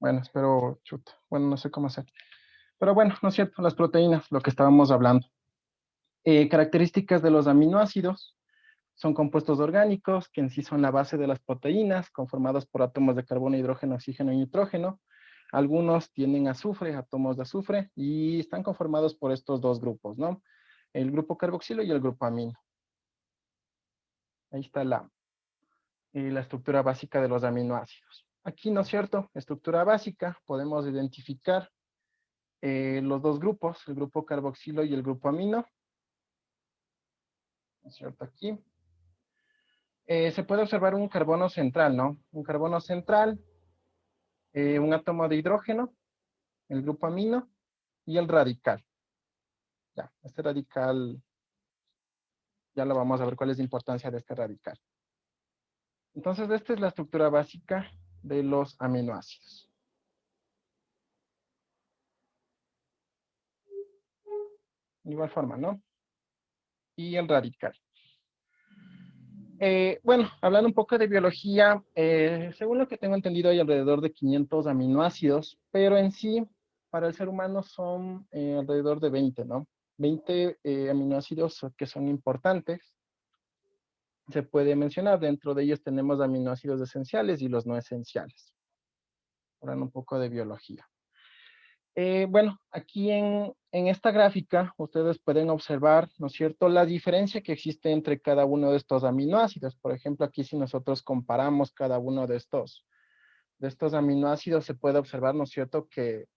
Bueno, espero, chuta. Bueno, no sé cómo hacer. Pero bueno, no es cierto, las proteínas, lo que estábamos hablando. Características de los aminoácidos. Son compuestos orgánicos que en sí son la base de las proteínas, conformados por átomos de carbono, hidrógeno, oxígeno y nitrógeno. Algunos tienen azufre, átomos de azufre, y están conformados por estos dos grupos, ¿no? El grupo carboxilo y el grupo amino. Ahí está la estructura básica de los aminoácidos. Aquí, ¿no es cierto? Estructura básica, podemos identificar los dos grupos, el grupo carboxilo y el grupo amino, ¿no es cierto? Aquí. Se puede observar un carbono central, ¿no? Un carbono central, un átomo de hidrógeno, el grupo amino y el radical. Ya, este radical, ya lo vamos a ver cuál es la importancia de este radical. Entonces, esta es la estructura básica de los aminoácidos. De igual forma, ¿no? Y el radical. Bueno, hablando un poco de biología, según lo que tengo entendido hay alrededor de 500 aminoácidos, pero en sí, para el ser humano son alrededor de 20, ¿no? 20 aminoácidos que son importantes. Se puede mencionar, dentro de ellos tenemos aminoácidos esenciales y los no esenciales. Hablando un poco de biología. Bueno, aquí en esta gráfica ustedes pueden observar, ¿no es cierto?, la diferencia que existe entre cada uno de estos aminoácidos. Por ejemplo, aquí si nosotros comparamos cada uno de estos aminoácidos, se puede observar, ¿no es cierto?, que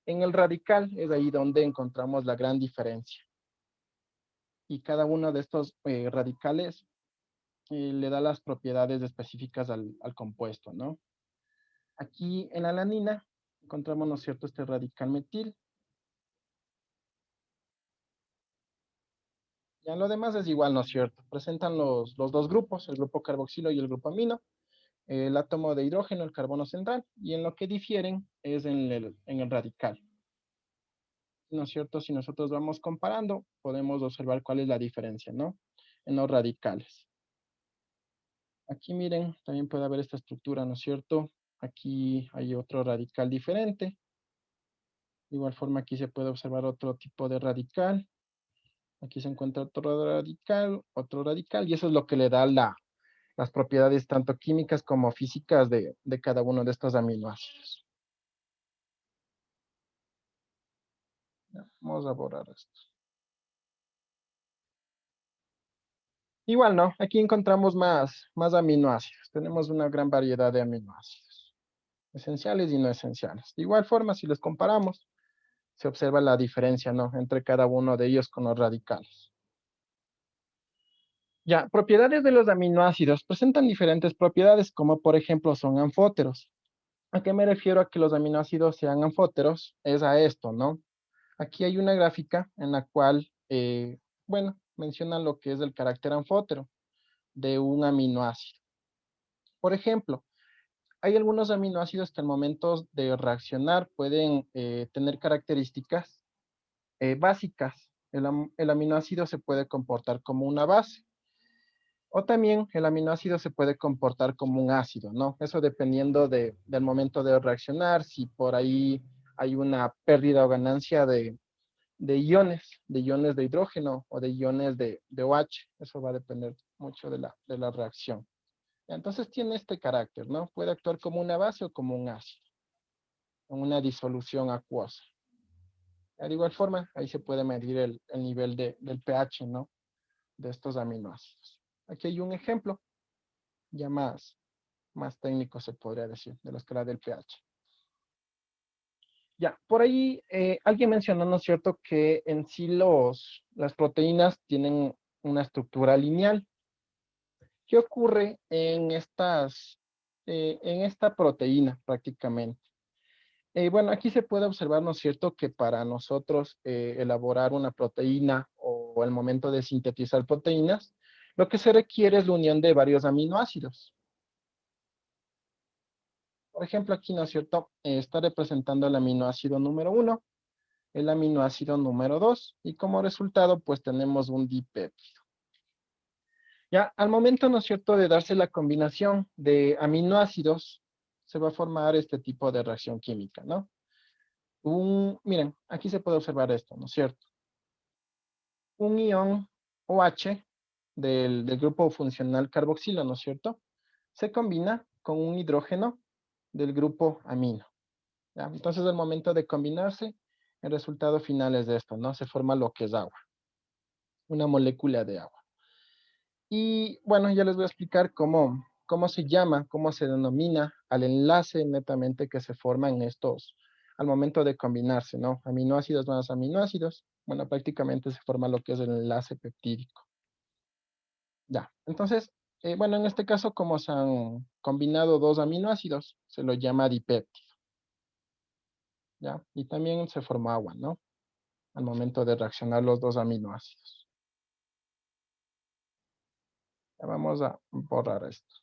en el radical es ahí donde encontramos la gran diferencia. Y cada uno de estos radicales le da las propiedades específicas al compuesto, ¿no? Aquí en la alanina encontramos, ¿no es cierto?, este radical metil. Ya lo demás es igual, ¿no es cierto? Presentan los dos grupos, el grupo carboxilo y el grupo amino, el átomo de hidrógeno, el carbono central, y en lo que difieren es en el radical. ¿No es cierto? Si nosotros vamos comparando, podemos observar cuál es la diferencia, ¿no? En los radicales. Aquí miren, también puede haber esta estructura, ¿no es cierto? Aquí hay otro radical diferente. De igual forma aquí se puede observar otro tipo de radical. Aquí se encuentra otro radical, y eso es lo que le da las propiedades tanto químicas como físicas de cada uno de estos aminoácidos. Ya, vamos a borrar esto. Igual, ¿no? Aquí encontramos más aminoácidos. Tenemos una gran variedad de aminoácidos, esenciales y no esenciales. De igual forma, si los comparamos, se observa la diferencia, ¿no? Entre cada uno de ellos con los radicales. Ya, propiedades de los aminoácidos. Presentan diferentes propiedades, como por ejemplo son anfóteros. ¿A qué me refiero a que los aminoácidos sean anfóteros? Es a esto, ¿no? Aquí hay una gráfica en la cual, bueno, menciona lo que es el carácter anfótero de un aminoácido. Por ejemplo, hay algunos aminoácidos que al momento de reaccionar pueden tener características básicas. El aminoácido se puede comportar como una base. O también el aminoácido se puede comportar como un ácido, ¿no? Eso dependiendo del momento de reaccionar, si por ahí hay una pérdida o ganancia de iones de hidrógeno o de iones de OH. Eso va a depender mucho de la reacción. Entonces tiene este carácter, ¿no? Puede actuar como una base o como un ácido, en una disolución acuosa. De igual forma, ahí se puede medir el nivel del pH, ¿no? De estos aminoácidos. Aquí hay un ejemplo, ya más técnico se podría decir, de la escala del pH. Ya, por ahí alguien mencionó, ¿no es cierto?, que en sí las proteínas tienen una estructura lineal. ¿Qué ocurre en esta proteína prácticamente? Bueno, aquí se puede observar, ¿no es cierto?, que para nosotros elaborar una proteína o el momento de sintetizar proteínas, lo que se requiere es la unión de varios aminoácidos. Por ejemplo, aquí, ¿no es cierto?, está representando el aminoácido número 1, el aminoácido número 2, y como resultado, pues tenemos un dipéptido. Ya, al momento, ¿no es cierto?, de darse la combinación de aminoácidos, se va a formar este tipo de reacción química, ¿no? Miren, aquí se puede observar esto, ¿no es cierto? Un ion OH del grupo funcional carboxilo, ¿no es cierto? Se combina con un hidrógeno del grupo amino, ¿ya? Entonces, al momento de combinarse, el resultado final es de esto, ¿no? Se forma lo que es agua, una molécula de agua. Y bueno, ya les voy a explicar cómo se llama, cómo se denomina al enlace netamente que se forma en estos, al momento de combinarse, ¿no? Aminoácidos más aminoácidos. Bueno, prácticamente se forma lo que es el enlace peptídico. Ya, entonces, bueno, en este caso, como se han combinado dos aminoácidos, se lo llama dipéptido, ¿ya? Y también se forma agua, ¿no? Al momento de reaccionar los dos aminoácidos. Ya vamos a borrar esto.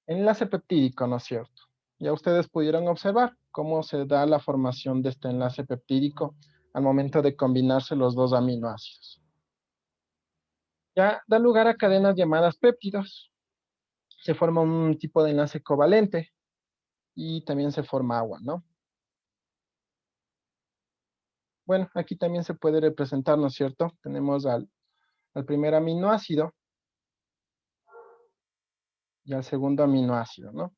Enlace peptídico, ¿no es cierto? Ya ustedes pudieron observar cómo se da la formación de este enlace peptídico al momento de combinarse los dos aminoácidos. Ya da lugar a cadenas llamadas péptidos. Se forma un tipo de enlace covalente y también se forma agua, ¿no? Bueno, aquí también se puede representar, ¿no es cierto? Tenemos al primer aminoácido y al segundo aminoácido, ¿no?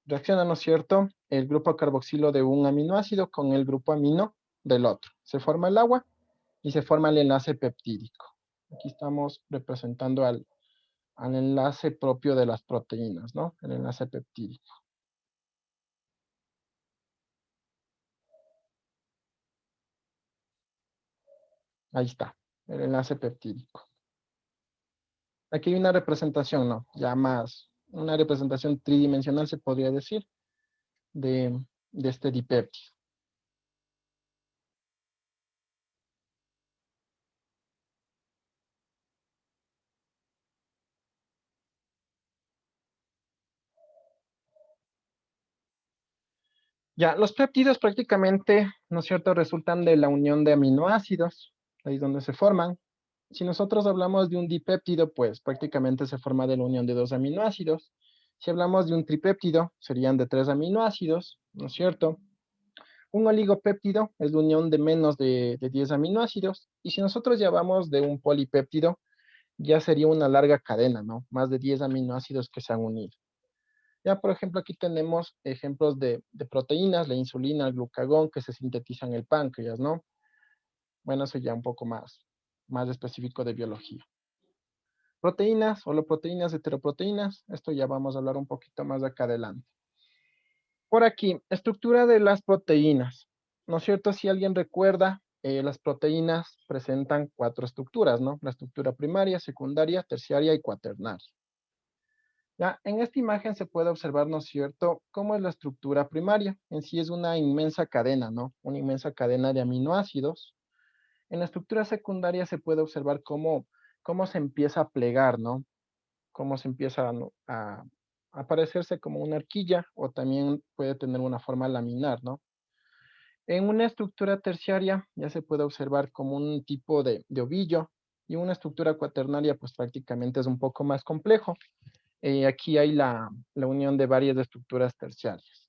Reacciona, ¿no es cierto? El grupo carboxilo de un aminoácido con el grupo amino del otro. Se forma el agua y se forma el enlace peptídico. Aquí estamos representando al enlace propio de las proteínas, ¿no? El enlace peptídico. Ahí está, el enlace peptídico. Aquí hay una representación, ¿no? Ya más, una representación tridimensional se podría decir de este dipéptido. Ya, los péptidos prácticamente, ¿no es cierto?, resultan de la unión de aminoácidos, ahí es donde se forman. Si nosotros hablamos de un dipéptido, pues prácticamente se forma de la unión de dos aminoácidos. Si hablamos de un tripéptido, serían de tres aminoácidos, ¿no es cierto? Un oligopéptido es la unión de menos de 10 aminoácidos. Y si nosotros ya vamos de un polipéptido, ya sería una larga cadena, ¿no? Más de 10 aminoácidos que se han unido. Ya, por ejemplo, aquí tenemos ejemplos de proteínas, la insulina, el glucagón, que se sintetizan en el páncreas, ¿no? Bueno, eso ya un poco más específico de biología. Proteínas, holoproteínas, heteroproteínas, esto ya vamos a hablar un poquito más de acá adelante. Por aquí, estructura de las proteínas. ¿No es cierto? Si alguien recuerda, las proteínas presentan cuatro estructuras, ¿no? La estructura primaria, secundaria, terciaria y cuaternaria. Ya, en esta imagen se puede observar, ¿no es cierto?, cómo es la estructura primaria. En sí es una inmensa cadena, ¿no? Una inmensa cadena de aminoácidos. En la estructura secundaria se puede observar cómo se empieza a plegar, ¿no? Cómo se empieza a parecerse como una arquilla o también puede tener una forma laminar, ¿no? En una estructura terciaria ya se puede observar como un tipo de ovillo y una estructura cuaternaria pues prácticamente es un poco más complejo. Aquí hay la unión de varias estructuras terciarias.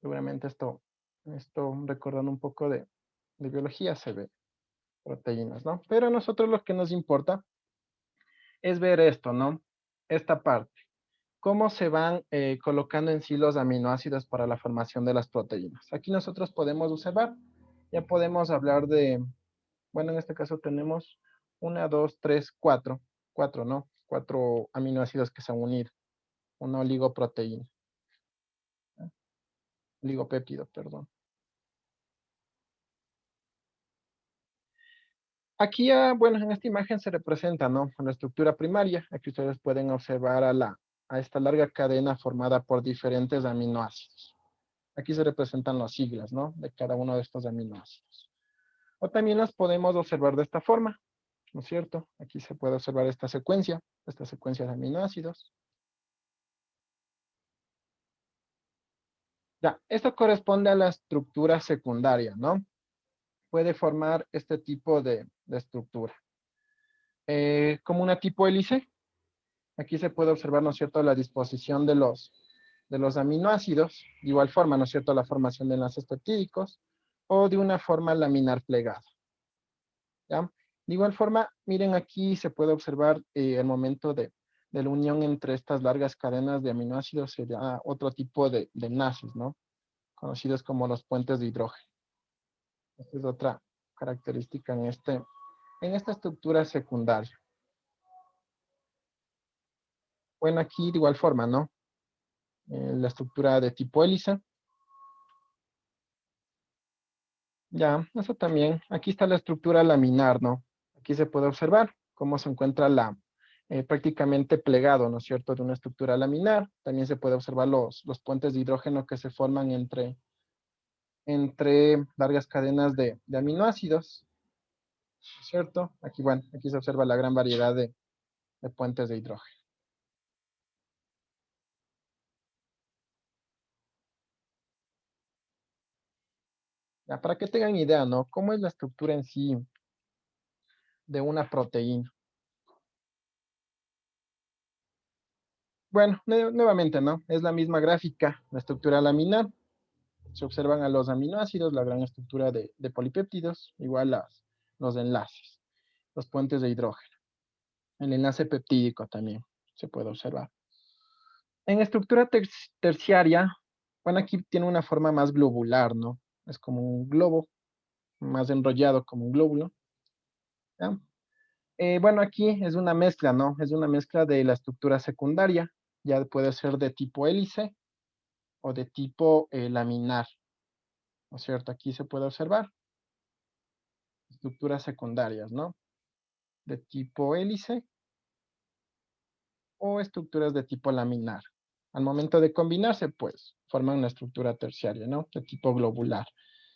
Seguramente esto recordando un poco de biología se ve proteínas, ¿no? Pero a nosotros lo que nos importa es ver esto, ¿no? Esta parte. Cómo se van colocando en sí los aminoácidos para la formación de las proteínas. Aquí nosotros podemos observar, ya podemos hablar de, bueno, en este caso tenemos una, dos, tres, cuatro, ¿no? Cuatro aminoácidos que se han unido, una oligoproteína, ¿no? Oligopéptido, perdón. Aquí, bueno, en esta imagen se representa, ¿no? La estructura primaria. Aquí ustedes pueden observar a esta larga cadena formada por diferentes aminoácidos. Aquí se representan las siglas, ¿no? De cada uno de estos aminoácidos. O también las podemos observar de esta forma, ¿no es cierto? Aquí se puede observar esta secuencia de aminoácidos. Ya, esto corresponde a la estructura secundaria, ¿no? Puede formar este tipo de estructura. como una tipo hélice. Aquí se puede observar, ¿no es cierto?, la disposición de los aminoácidos, de igual forma, ¿no es cierto?, la formación de enlaces peptídicos, o de una forma laminar plegada, ¿ya? De igual forma, miren aquí se puede observar el momento de la unión entre estas largas cadenas de aminoácidos, se da otro tipo de enlaces, ¿no? Conocidos como los puentes de hidrógeno. Esta es otra característica en esta estructura secundaria. Bueno, aquí de igual forma, ¿no? La estructura de tipo hélice. Ya, eso también. Aquí está la estructura laminar, ¿no? Aquí se puede observar cómo se encuentra prácticamente plegado, ¿no es cierto?, de una estructura laminar. También se puede observar los puentes de hidrógeno que se forman entre largas cadenas de aminoácidos, ¿cierto? Aquí, bueno, aquí se observa la gran variedad de puentes de hidrógeno. Ya, para que tengan idea, ¿no? ¿Cómo es la estructura en sí de una proteína? Bueno, nuevamente, ¿no? Es la misma gráfica, la estructura laminar. Se observan a los aminoácidos, la gran estructura de polipéptidos, igual los enlaces, los puentes de hidrógeno. El enlace peptídico también se puede observar. En estructura terciaria, bueno, aquí tiene una forma más globular, ¿no? Es como un globo, más enrollado como un glóbulo, ¿ya? Bueno, aquí es una mezcla, ¿no? Es una mezcla de la estructura secundaria, ya puede ser de tipo hélice o de tipo laminar, ¿no es cierto? Aquí se puede observar estructuras secundarias, ¿no? De tipo hélice o estructuras de tipo laminar. Al momento de combinarse, pues, forman una estructura terciaria, ¿no? De tipo globular.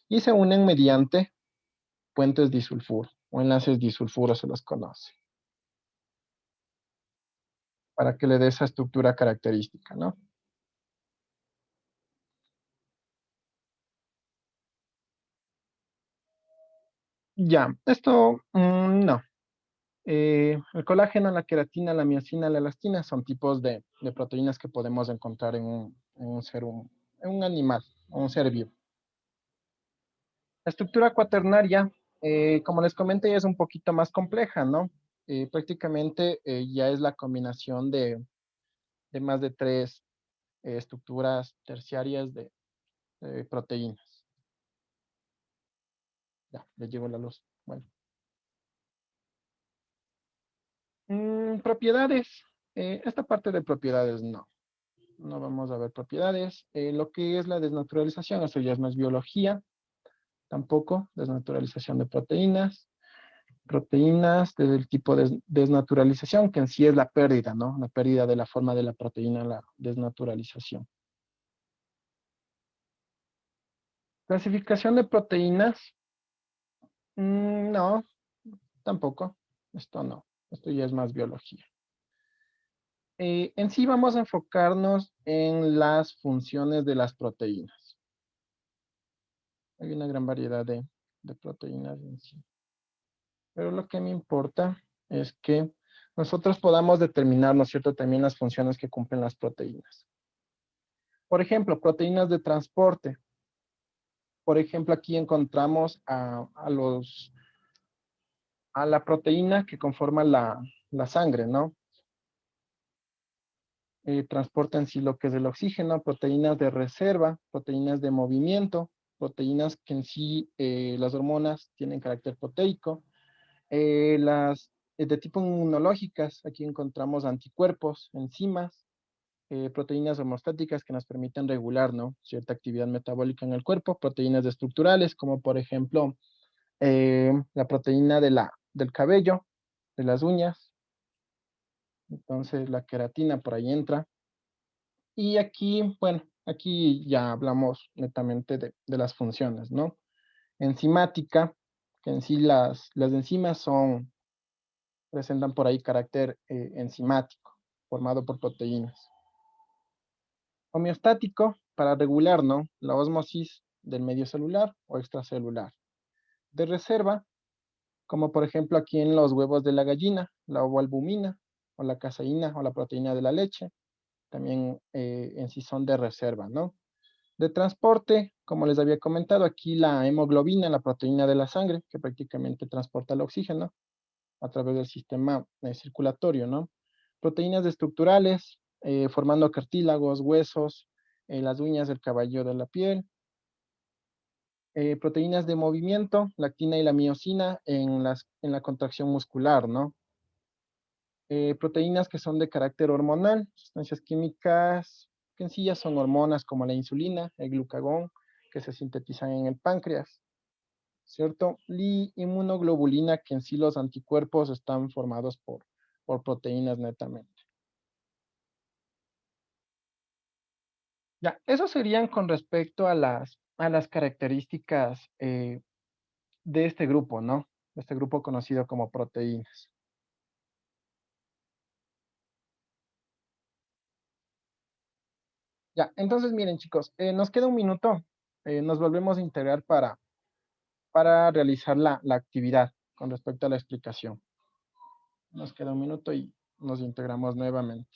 Y se unen mediante puentes disulfuro o enlaces disulfuro se los conoce, para que le dé esa estructura característica, ¿no? Ya, esto no. El colágeno, la queratina, la miosina, la elastina son tipos de proteínas que podemos encontrar en un en un animal, en un ser vivo. La estructura cuaternaria, como les comenté, ya es un poquito más compleja, ¿no? Prácticamente ya es la combinación de más de tres estructuras terciarias de proteínas. Ya, les llegó la luz. Bueno. Propiedades. Esta parte de propiedades no. No vamos a ver propiedades. Lo que es la desnaturalización, eso ya es más biología. Tampoco, desnaturalización de proteínas. Proteínas del tipo de desnaturalización, que en sí es la pérdida, ¿no? La pérdida de la forma de la proteína, la desnaturalización. Clasificación de proteínas, no, tampoco. Esto no. Esto ya es más biología. En sí vamos a enfocarnos en las funciones de las proteínas. Hay una gran variedad de proteínas en sí. Pero lo que me importa es que nosotros podamos determinar, ¿no es cierto?, también las funciones que cumplen las proteínas. Por ejemplo, proteínas de transporte. Por ejemplo, aquí encontramos a la proteína que conforma la sangre, ¿no? Transporta en sí lo que es el oxígeno, proteínas de reserva, proteínas de movimiento, proteínas que en sí las hormonas tienen carácter proteico, las de tipo inmunológicas, aquí encontramos anticuerpos, enzimas, proteínas homostáticas que nos permiten regular, ¿no?, cierta actividad metabólica en el cuerpo, proteínas estructurales, como por ejemplo la proteína del cabello, de las uñas, entonces la queratina por ahí entra. Y aquí, bueno, aquí ya hablamos netamente de las funciones, ¿no? Enzimática, que en sí las enzimas presentan por ahí carácter enzimático, formado por proteínas. Homeostático, para regular, ¿no?, la ósmosis del medio celular o extracelular. De reserva, como por ejemplo aquí en los huevos de la gallina, la ovoalbumina, o la caseína, o la proteína de la leche, también en sí son de reserva, ¿no? De transporte, como les había comentado, aquí la hemoglobina, la proteína de la sangre, que prácticamente transporta el oxígeno a través del sistema circulatorio, ¿no? Proteínas estructurales, formando cartílagos, huesos, las uñas, el cabello de la piel. Proteínas de movimiento, la actina y la miosina en la contracción muscular, ¿no? Proteínas que son de carácter hormonal, sustancias químicas que en sí ya son hormonas como la insulina, el glucagón, que se sintetizan en el páncreas, ¿cierto? Y inmunoglobulina, que en sí los anticuerpos están formados por proteínas netamente. Ya, eso serían con respecto a las características de este grupo, ¿no? De este grupo conocido como proteínas. Ya, entonces miren chicos, nos queda un minuto, nos volvemos a integrar para realizar la actividad con respecto a la explicación. Nos queda un minuto y nos integramos nuevamente.